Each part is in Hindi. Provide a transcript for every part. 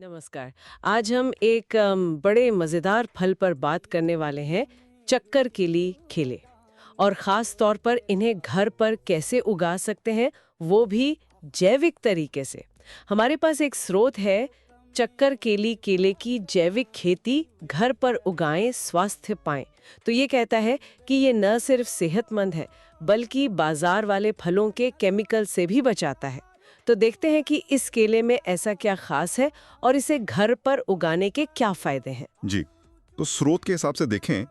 नमस्कार। आज हम एक बड़े मज़ेदार फल पर बात करने वाले हैं, चक्करकेली केले। और ख़ास तौर पर इन्हें घर पर कैसे उगा सकते हैं, वो भी जैविक तरीके से। हमारे पास एक स्रोत है, चक्करकेली केले की जैविक खेती घर पर उगाएं, स्वास्थ्य पाएं। तो ये कहता है कि ये न सिर्फ सेहतमंद है, बल्कि बाजार वाले फलों के केमिकल से भी बचाता है। तो देखते हैं कि इस केले में ऐसा क्या खास है और इसे घर पर उगाने के क्या फायदे हैं। जी। तो स्रोत के हिसाब से देखें,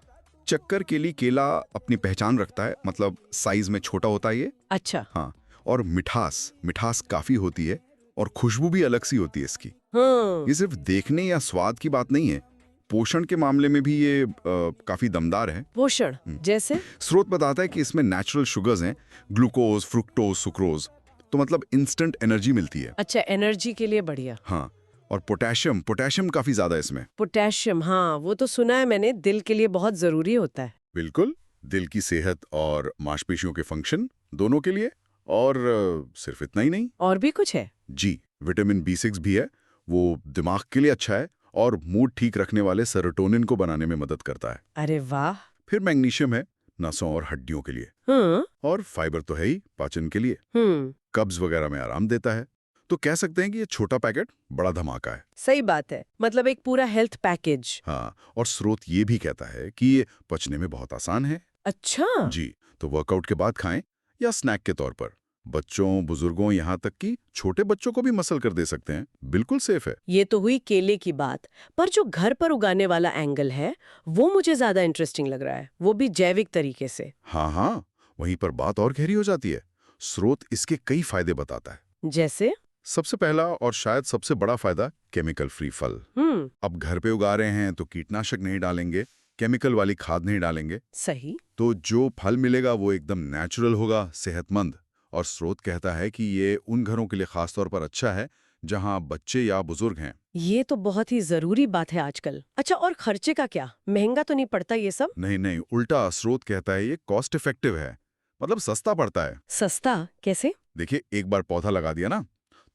चक्कर केली केला अपनी पहचान रखता है, मतलब साइज में छोटा होता है ये। अच्छा। हाँ। और मिठास मिठास काफी होती है और खुशबू भी अलग सी होती है इसकी। हाँ। ये सिर्फ देखने या स्वाद की बात नहीं है, पोषण के मामले में भी ये काफी दमदार है। पोषण हम्म। जैसे? स्रोत बताता है कि इसमें नेचुरल शुगर्स हैं, ग्लूकोज, फ्रुक्टोज, सुक्रोज। तो मतलब इंस्टेंट एनर्जी मिलती है। अच्छा, एनर्जी के लिए बढ़िया। हाँ। और पोटेशियम पोटेशियम काफी ज्यादा है इसमें। पोटेशियम, हाँ वो तो सुना है मैंने, दिल के लिए बहुत जरूरी होता है। बिल्कुल। दिल की सेहत और मांसपेशियों के फंक्शन दोनों के लिए। और सिर्फ इतना ही नहीं। और भी कुछ है? जी, विटामिन B6 भी है। वो दिमाग के लिए अच्छा है और मूड ठीक रखने वाले सेरोटोनिन को बनाने में मदद करता है। अरे वाह। फिर मैग्नीशियम है, नसों और हड्डियों के लिए। हम्म। और फाइबर तो है ही पाचन के लिए, हम्म। कब्ज वगैरह में आराम देता है। तो कह सकते हैं कि ये छोटा पैकेट बड़ा धमाका है। सही बात है, मतलब एक पूरा हेल्थ पैकेज। हाँ। और स्रोत ये भी कहता है कि ये पचने में बहुत आसान है। अच्छा। जी। तो वर्कआउट के बाद खाएं या स्नैक के तौर पर। बच्चों, बुजुर्गों, यहाँ तक कि छोटे बच्चों को भी मसल कर दे सकते हैं। बिल्कुल सेफ है। ये तो हुई केले की बात, पर जो घर पर उगाने वाला एंगल है, वो मुझे ज्यादा इंटरेस्टिंग लग रहा है, वो भी जैविक तरीके से। हाँ हाँ, वहीं पर बात और गहरी हो जाती है। स्रोत इसके कई फायदे बताता है। जैसे? सबसे पहला और शायद सबसे बड़ा फायदा, केमिकल फ्री फल। हम्म। अब घर पे उगा रहे हैं तो कीटनाशक नहीं डालेंगे, केमिकल वाली खाद नहीं डालेंगे। सही। तो जो फल मिलेगा वो एकदम नेचुरल होगा, सेहतमंद। और स्रोत कहता है कि ये उन घरों के लिए खास तौर पर अच्छा है जहां बच्चे या बुजुर्ग हैं। ये तो बहुत ही जरूरी बात है आजकल। अच्छा, और खर्चे का क्या? महंगा तो नहीं पड़ता ये सब? नहीं नहीं, उल्टा स्रोत कहता है ये कॉस्ट इफेक्टिव है, मतलब सस्ता पड़ता है। सस्ता कैसे? देखिए, एक बार पौधा लगा दिया ना,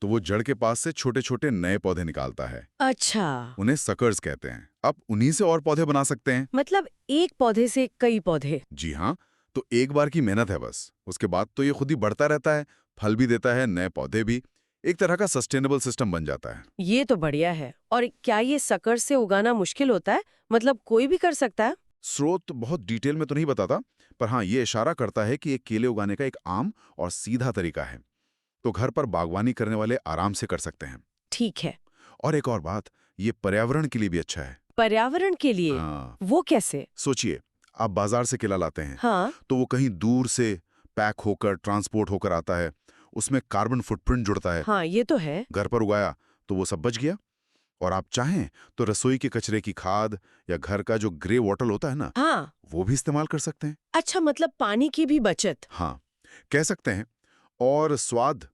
तो वो जड़ के पास से छोटे छोटे नए पौधे निकालता है। अच्छा। उन्हें सकर्स कहते हैं। आप उन्हीं से और पौधे बना सकते हैं। मतलब एक पौधे से कई पौधे? जी हाँ। तो एक बार की मेहनत है बस, उसके बाद तो ये खुद ही बढ़ता रहता है, फल भी देता है, नए पौधे भी। एक तरह का सस्टेनेबल सिस्टम बन जाता है। ये तो बढ़िया है। और क्या ये सकर से उगाना मुश्किल होता है? मतलब कोई भी कर सकता है? स्रोत बहुत डिटेल में तो नहीं बताता, पर हाँ, ये इशारा करता है कि एक केले उगाने का एक आम और सीधा तरीका है। तो घर पर बागवानी करने वाले आराम से कर सकते हैं। ठीक है। और एक और बात, ये पर्यावरण के लिए भी अच्छा है। पर्यावरण के लिए? हाँ। वो कैसे? सोचिए, आप बाजार से केला लाते हैं, हाँ। तो वो कहीं दूर से पैक होकर, ट्रांसपोर्ट होकर आता है। उसमें कार्बन फुटप्रिंट जुड़ता है। हाँ ये तो है। घर पर उगाया तो वो सब बच गया। और आप चाहें तो रसोई के कचरे की खाद या घर का जो ग्रे वाटर होता है ना, हाँ। वो भी इस्तेमाल कर सकते हैं। अच्छा, मतलब पानी की भी बचत। हाँ, कह सकते हैं। और स्वाद,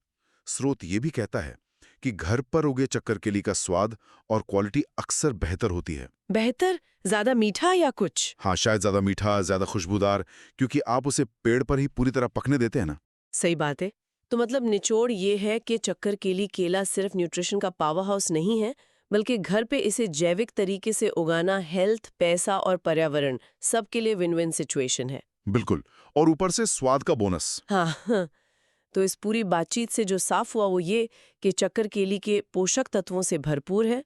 स्रोत ये भी कहता है कि घर पर उगे चक्करकेली का स्वाद और क्वालिटी अक्सर बेहतर होती है। बेहतर? ज्यादा मीठा या कुछ? हाँ, शायद ज्यादा मीठा, ज्यादा खुशबूदार, क्योंकि आप उसे पेड़ पर ही पूरी तरह पकने देते हैं ना। सही बात है। तो मतलब निचोड़ ये है कि चक्करकेली केला सिर्फ न्यूट्रिशन का पावर हाउस नहीं है, बल्कि घर पे इसे जैविक तरीके से उगाना हेल्थ, पैसा और पर्यावरण सब के लिए विन विन सिचुएशन है। बिल्कुल। और ऊपर से स्वाद का बोनस। हाँ हाँ। तो इस पूरी बातचीत से जो साफ हुआ वो ये कि चक्करकेली के पोषक तत्वों से भरपूर है,